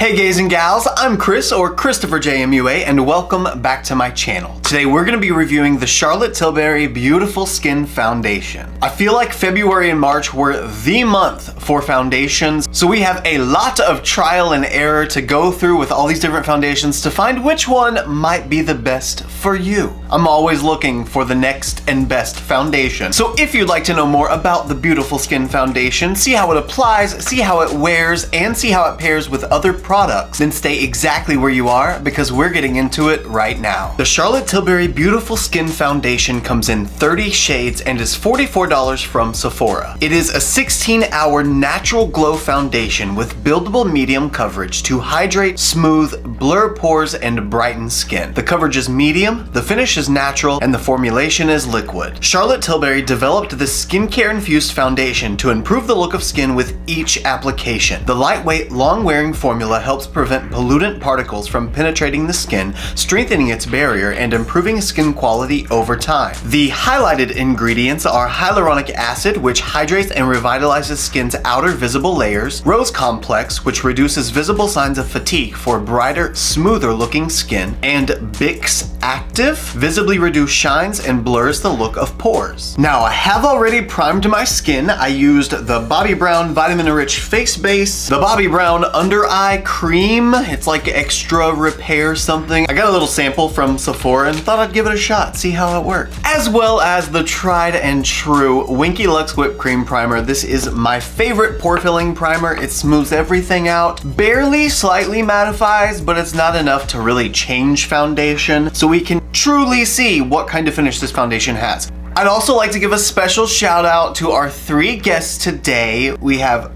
Hey gays and gals, I'm Chris or ChristopherJMUA and welcome back to my channel. Today we're going to be reviewing the Charlotte Tilbury Beautiful Skin Foundation. I feel like February and March were the month for foundations, so we have a lot of trial and error to go through with all these different foundations to find which one might be the best for you. I'm always looking for the next and best foundation. So if you'd like to know more about the Beautiful Skin Foundation, see how it applies, see how it wears, and see how it pairs with other products, then stay exactly where you are because we're getting into it right now. The Charlotte Tilbury Beautiful Skin Foundation comes in 30 shades and is $44 from Sephora. It is a 16-hour natural glow foundation with buildable medium coverage to hydrate, smooth, blur pores, and brighten skin. The coverage is medium, the finish is natural, and the formulation is liquid. Charlotte Tilbury developed this skincare-infused foundation to improve the look of skin with each application. The lightweight, long-wearing formula helps prevent pollutant particles from penetrating the skin, strengthening its barrier and improving skin quality over time. The highlighted ingredients are hyaluronic acid, which hydrates and revitalizes skin's outer visible layers, rose complex, which reduces visible signs of fatigue for brighter, smoother looking skin, and Bix Active visibly reduces shines and blurs the look of pores. Now, I have already primed my skin. I used the Bobbi Brown Vitamin Rich Face Base, the Bobbi Brown Under Eye Cream. It's like extra repair something. I got a little sample from Sephora and thought I'd give it a shot, see how it worked. As well as the tried and true Winky Lux Whipped Cream Primer. This is my favorite pore filling primer. It smooths everything out, barely slightly mattifies, but it's not enough to really change foundation, so we can truly see what kind of finish this foundation has. I'd also like to give a special shout out to our three guests today. We have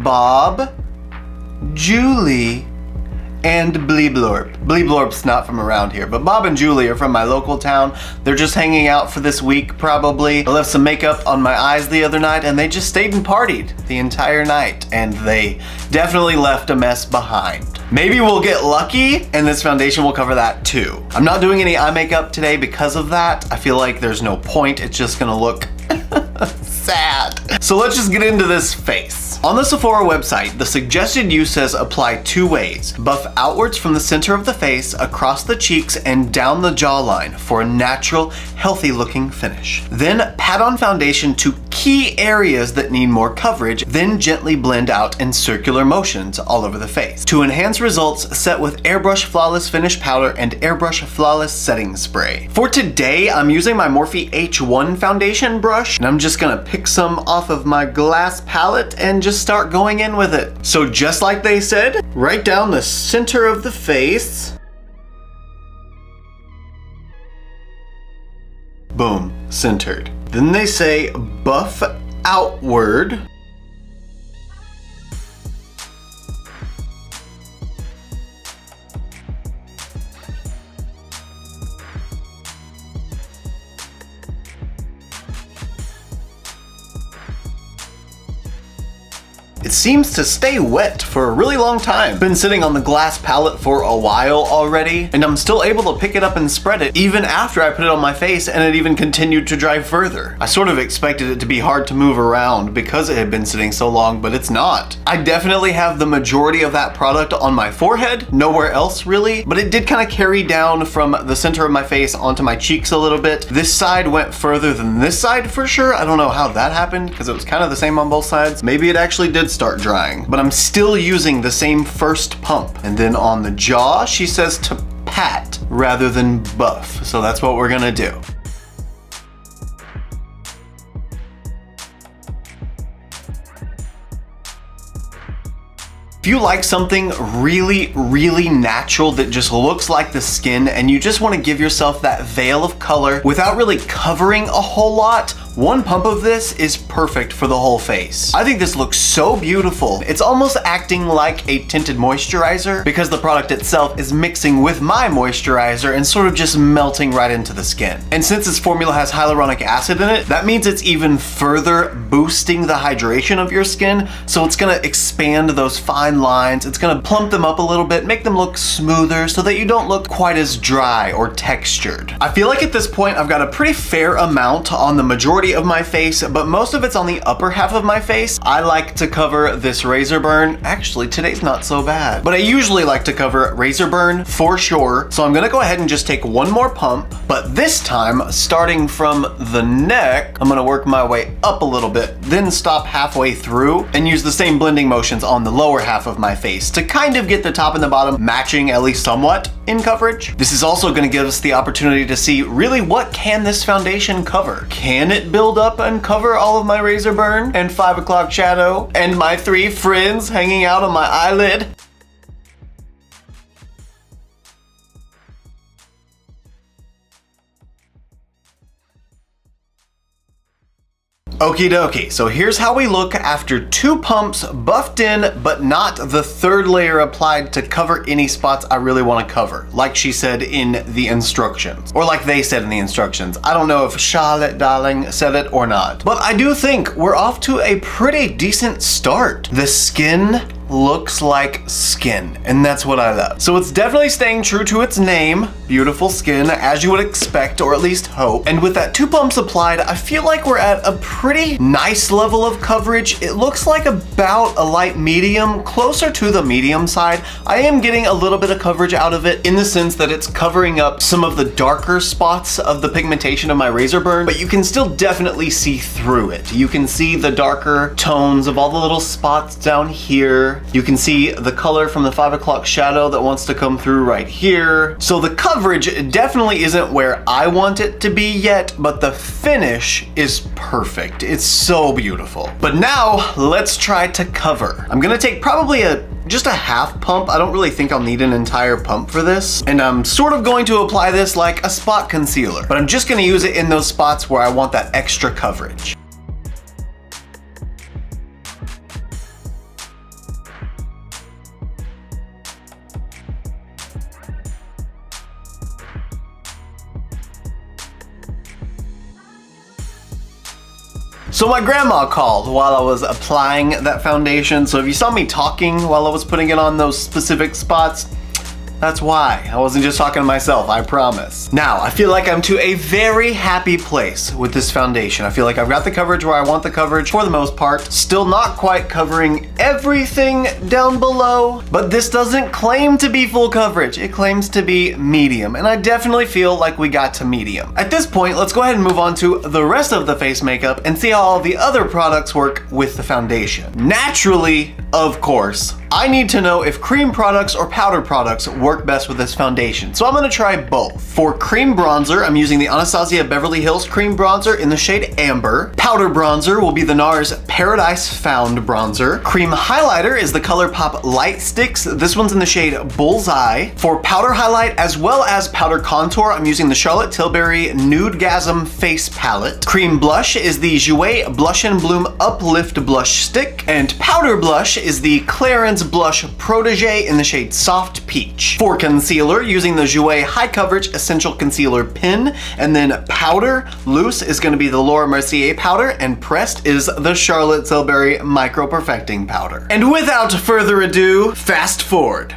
Bob, Julie, and Bleeblorb. Bleeblorb's not from around here, but Bob and Julie are from my local town. They're just hanging out for this week, probably. I left some makeup on my eyes the other night, and they just stayed and partied the entire night, and they definitely left a mess behind. Maybe we'll get lucky, and this foundation will cover that too. I'm not doing any eye makeup today because of that. I feel like there's no point. It's just gonna look sad. So let's just get into this face. On the Sephora website, the suggested use says apply two ways. Buff outwards from the center of the face, across the cheeks, and down the jawline for a natural, healthy looking finish. Then pat on foundation to key areas that need more coverage, then gently blend out in circular motions all over the face. To enhance results, set with Airbrush Flawless Finish Powder and Airbrush Flawless Setting Spray. For today, I'm using my Morphe H1 foundation brush, and I'm just gonna pick some off of my glass palette and just start going in with it. So just like they said, right down the center of the face. Boom, centered. Then they say buff outward. It seems to stay wet for a really long time. Been sitting on the glass palette for a while already, and I'm still able to pick it up and spread it even after I put it on my face, and it even continued to dry further. I sort of expected it to be hard to move around because it had been sitting so long, but it's not. I definitely have the majority of that product on my forehead, nowhere else really, but it did kind of carry down from the center of my face onto my cheeks a little bit. This side went further than this side for sure. I don't know how that happened because it was kind of the same on both sides. Maybe it actually did start drying, but I'm still using the same first pump. And then on the jaw, she says to pat rather than buff. So that's what we're gonna do. If you like something really, really natural that just looks like the skin and you just want to give yourself that veil of color without really covering a whole lot, one pump of this is perfect for the whole face. I think this looks so beautiful. It's almost acting like a tinted moisturizer because the product itself is mixing with my moisturizer and sort of just melting right into the skin. And since this formula has hyaluronic acid in it, that means it's even further boosting the hydration of your skin. So it's gonna expand those fine lines. It's gonna plump them up a little bit, make them look smoother so that you don't look quite as dry or textured. I feel like at this point I've got a pretty fair amount on the majority majority of my face, but most of it's on the upper half of my face. I like to cover this razor burn. Actually, today's not so bad, but I usually like to cover razor burn for sure. So I'm gonna go ahead and just take one more pump, but this time, starting from the neck, I'm gonna work my way up a little bit, then stop halfway through and use the same blending motions on the lower half of my face to kind of get the top and the bottom matching at least somewhat in coverage. This is also gonna give us the opportunity to see really what can this foundation cover. Can it build up and cover all of my razor burn and 5 o'clock shadow and my 3 friends hanging out on my eyelid? Okie dokie, so here's how we look after 2 pumps buffed in, but not the 3rd layer applied to cover any spots I really want to cover, like she said in the instructions, or like they said in the instructions. I don't know if Charlotte Darling said it or not, but I do think we're off to a pretty decent start. The skin looks like skin, and that's what I love. So it's definitely staying true to its name, beautiful skin, as you would expect, or at least hope. And with that 2 pumps applied, I feel like we're at a pretty nice level of coverage. It looks like about a light medium, closer to the medium side. I am getting a little bit of coverage out of it in the sense that it's covering up some of the darker spots of the pigmentation of my razor burn, but you can still definitely see through it. You can see the darker tones of all the little spots down here. You can see the color from the 5 o'clock shadow that wants to come through right here. So the coverage definitely isn't where I want it to be yet, but the finish is perfect. It's so beautiful. But now let's try to cover. I'm gonna take probably just a half pump. I don't really think I'll need an entire pump for this. And I'm sort of going to apply this like a spot concealer, but I'm just gonna use it in those spots where I want that extra coverage. So my grandma called while I was applying that foundation, so if you saw me talking while I was putting it on those specific spots, that's why. I wasn't just talking to myself, I promise. Now, I feel like I'm to a very happy place with this foundation. I feel like I've got the coverage where I want the coverage for the most part. Still not quite covering everything down below, but this doesn't claim to be full coverage. It claims to be medium, and I definitely feel like we got to medium. At this point, let's go ahead and move on to the rest of the face makeup and see how all the other products work with the foundation. Naturally, of course, I need to know if cream products or powder products work best with this foundation. So I'm gonna try both. For cream bronzer, I'm using the Anastasia Beverly Hills cream bronzer in the shade Amber. Powder bronzer will be the NARS Paradise Found bronzer. Cream highlighter is the ColourPop Light Sticks. This one's in the shade Bullseye. For powder highlight as well as powder contour, I'm using the Charlotte Tilbury Nudegasm Face Palette. Cream blush is the JOAH Blush and Bloom Uplift Blush Stick. And powder blush is the Clarins Blush Protege in the shade Soft Peach. For concealer, using the JOAH High Coverage Essential Concealer Pen, and then powder, loose is going to be the Laura Mercier powder, and pressed is the Charlotte Tilbury Micro Perfecting Powder. And without further ado, fast forward.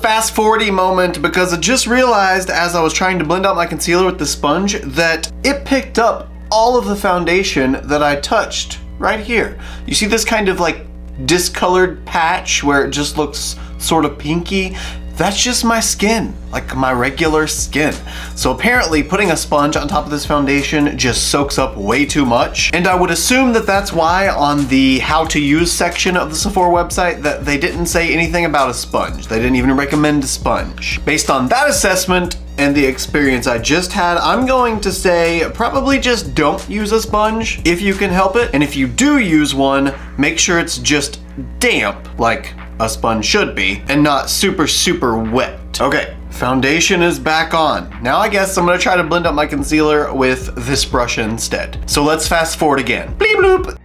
fast forwardy moment because I just realized as I was trying to blend out my concealer with the sponge that it picked up all of the foundation that I touched right here. You see this kind of like discolored patch where it just looks sort of pinky? That's just my skin, like my regular skin. So apparently putting a sponge on top of this foundation just soaks up way too much. And I would assume that that's why on the how to use section of the Sephora website that they didn't say anything about a sponge. They didn't even recommend a sponge. Based on that assessment and the experience I just had, I'm going to say probably just don't use a sponge if you can help it. And if you do use one, make sure it's just damp, like a sponge should be, and not super, super wet. Okay, foundation is back on. Now I guess I'm gonna try to blend up my concealer with this brush instead. So let's fast forward again. Bleep bloop.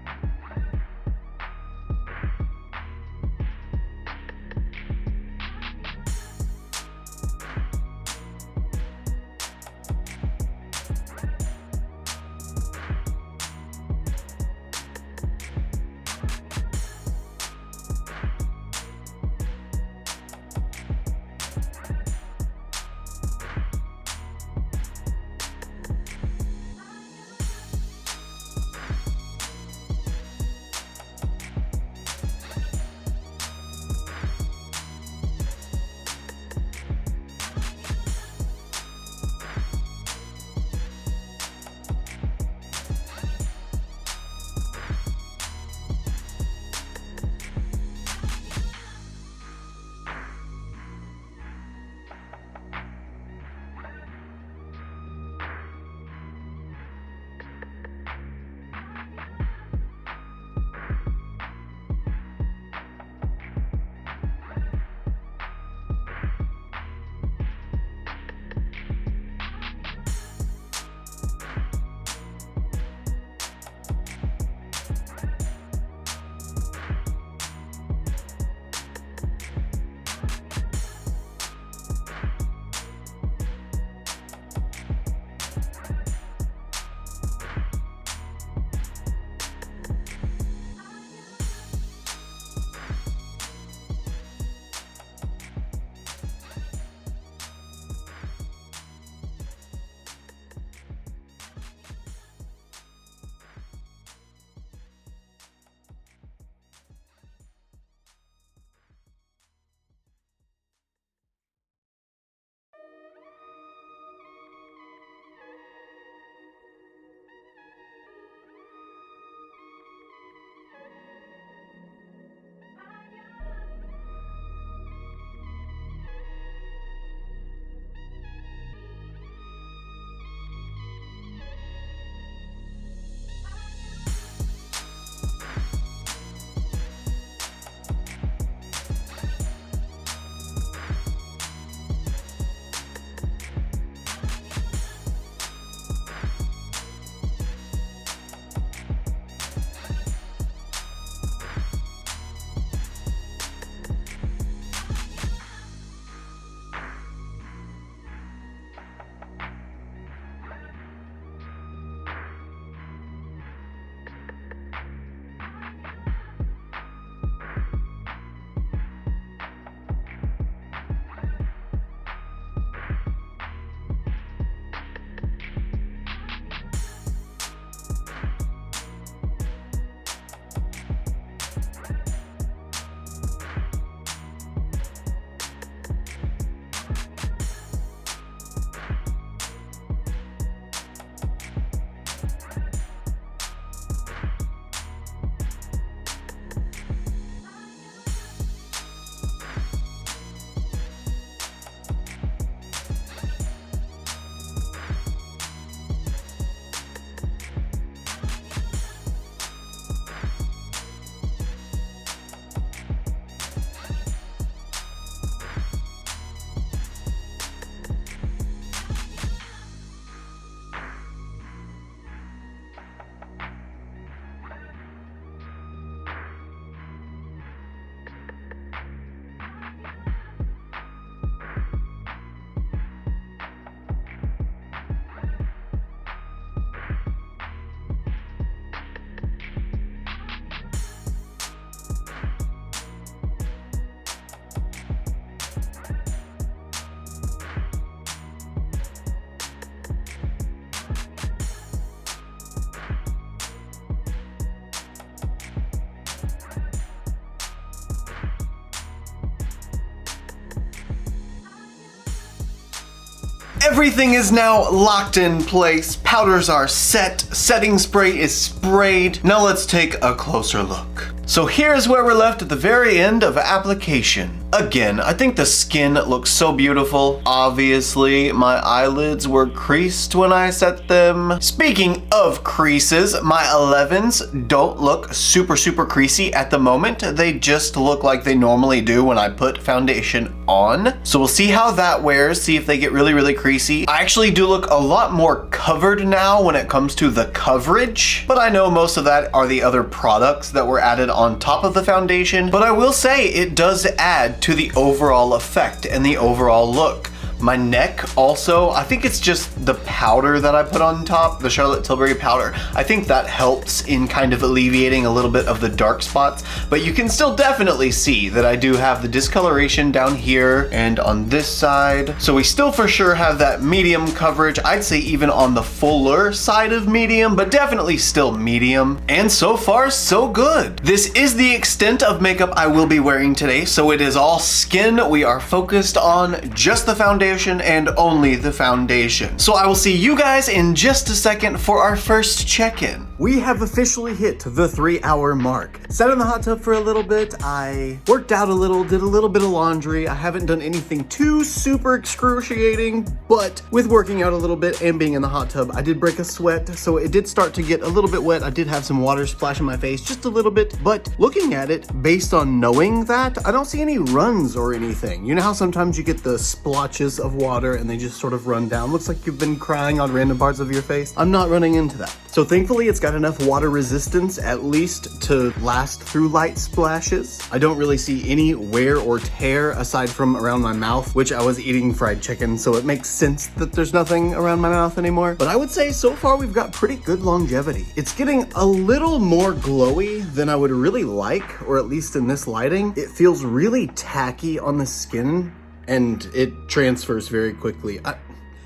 Everything is now locked in place. Powders are set. Setting spray is sprayed. Now let's take a closer look. So here's where we're left at the very end of application. Again, I think the skin looks so beautiful. Obviously, my eyelids were creased when I set them. Speaking of creases, my 11s don't look super creasy at the moment. They just look like they normally do when I put foundation on. So we'll see how that wears, see if they get really creasy. I actually do look a lot more covered now when it comes to the coverage, but I know most of that are the other products that were added on top of the foundation. But I will say it does add to the overall effect and the overall look. My neck also, I think it's just the powder that I put on top, the Charlotte Tilbury powder. I think that helps in kind of alleviating a little bit of the dark spots, but you can still definitely see that I do have the discoloration down here and on this side. So we still for sure have that medium coverage. I'd say even on the fuller side of medium, but definitely still medium. And so far, so good. This is the extent of makeup I will be wearing today, so it is all skin. We are focused on just the foundation and only the foundation. So I will see you guys in just a second for our first check-in. We have officially hit the 3-hour mark. Sat in the hot tub for a little bit. I worked out a little, did a little bit of laundry. I haven't done anything too super excruciating, but with working out a little bit and being in the hot tub, I did break a sweat, so it did start to get a little bit wet. I did have some water splash in my face, just a little bit, but looking at it, based on knowing that, I don't see any runs or anything. You know how sometimes you get the splotches of water and they just sort of run down? Looks like you've been crying on random parts of your face. I'm not running into that. So thankfully it's got enough water resistance at least to last through light splashes. I don't really see any wear or tear aside from around my mouth, which I was eating fried chicken, so it makes sense that there's nothing around my mouth anymore. But I would say so far we've got pretty good longevity. It's getting a little more glowy than I would really like, or at least in this lighting. It feels really tacky on the skin and it transfers very quickly.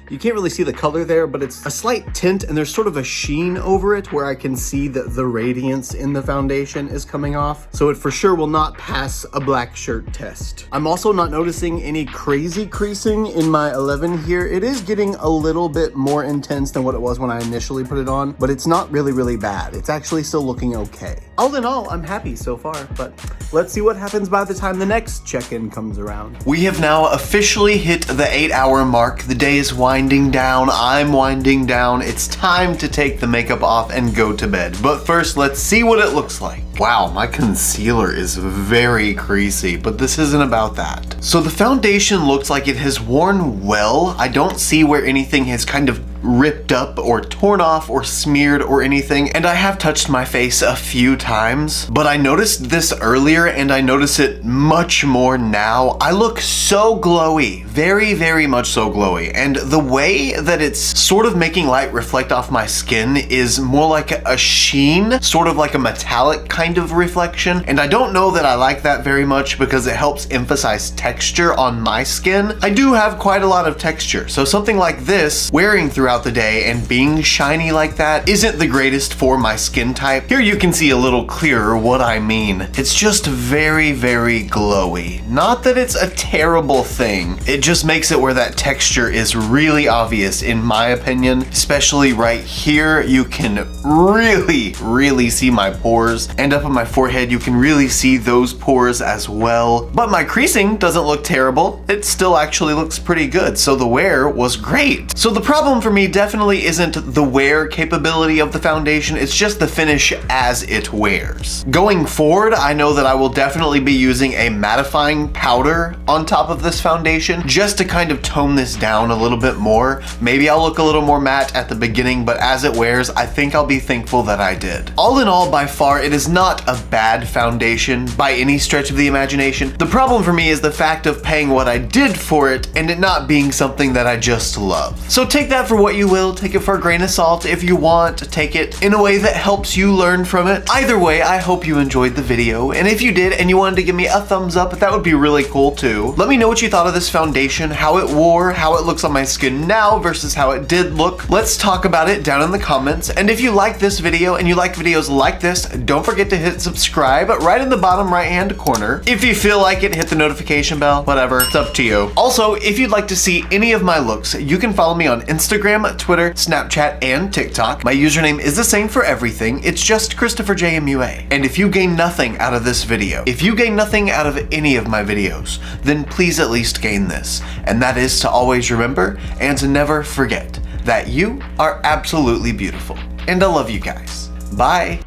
You can't really see the color there, but it's a slight tint and there's sort of a sheen over it where I can see that the radiance in the foundation is coming off. So it for sure will not pass a black shirt test. I'm also not noticing any crazy creasing in my 11 here. It is getting a little bit more intense than what it was when I initially put it on, but it's not really bad. It's actually still looking okay. All in all, I'm happy so far, but let's see what happens by the time the next check-in comes around. We have now officially hit the 8-hour mark. The day is winding down. I'm winding down. It's time to take the makeup off and go to bed. But first, let's see what it looks like. Wow, my concealer is very creasy, but this isn't about that. So the foundation looks like it has worn well. I don't see where anything has kind of ripped up or torn off or smeared or anything, and I have touched my face a few times, but I noticed this earlier and I notice it much more now. I look so glowy, very much so glowy, and the way that it's sort of making light reflect off my skin is more like a sheen, sort of like a metallic kind of reflection, and I don't know that I like that very much because it helps emphasize texture on my skin. I do have quite a lot of texture, so something like this wearing throughout the day and being shiny like that isn't the greatest for my skin type. Here you can see a little clearer what I mean. It's just very glowy. Not that it's a terrible thing. It just makes it where that texture is really obvious in my opinion, especially right here. You can really see my pores, and up on my forehead you can really see those pores as well. But my creasing doesn't look terrible. It still actually looks pretty good, so the wear was great. So the problem for me definitely isn't the wear capability of the foundation, it's just the finish as it wears. Going forward, I know that I will definitely be using a mattifying powder on top of this foundation just to kind of tone this down a little bit more. Maybe I'll look a little more matte at the beginning, but as it wears, I think I'll be thankful that I did. All in all, by far, it is not a bad foundation by any stretch of the imagination. The problem for me is the fact of paying what I did for it and it not being something that I just love. So take that for what what you will, take it for a grain of salt. If you want, take it in a way that helps you learn from it. Either way, I hope you enjoyed the video, and if you did and you wanted to give me a thumbs up, that would be really cool too. Let me know what you thought of this foundation, how it wore, how it looks on my skin now versus how it did look. Let's talk about it down in the comments, and if you like this video and you like videos like this, don't forget to hit subscribe right in the bottom right hand corner. If you feel like it, hit the notification bell, whatever, it's up to you. Also, if you'd like to see any of my looks, you can follow me on Instagram, Twitter, Snapchat, and TikTok. My username is the same for everything. It's just ChristopherJMUA. And if you gain nothing out of this video, if you gain nothing out of any of my videos, then please at least gain this. And that is to always remember and to never forget that you are absolutely beautiful. And I love you guys. Bye.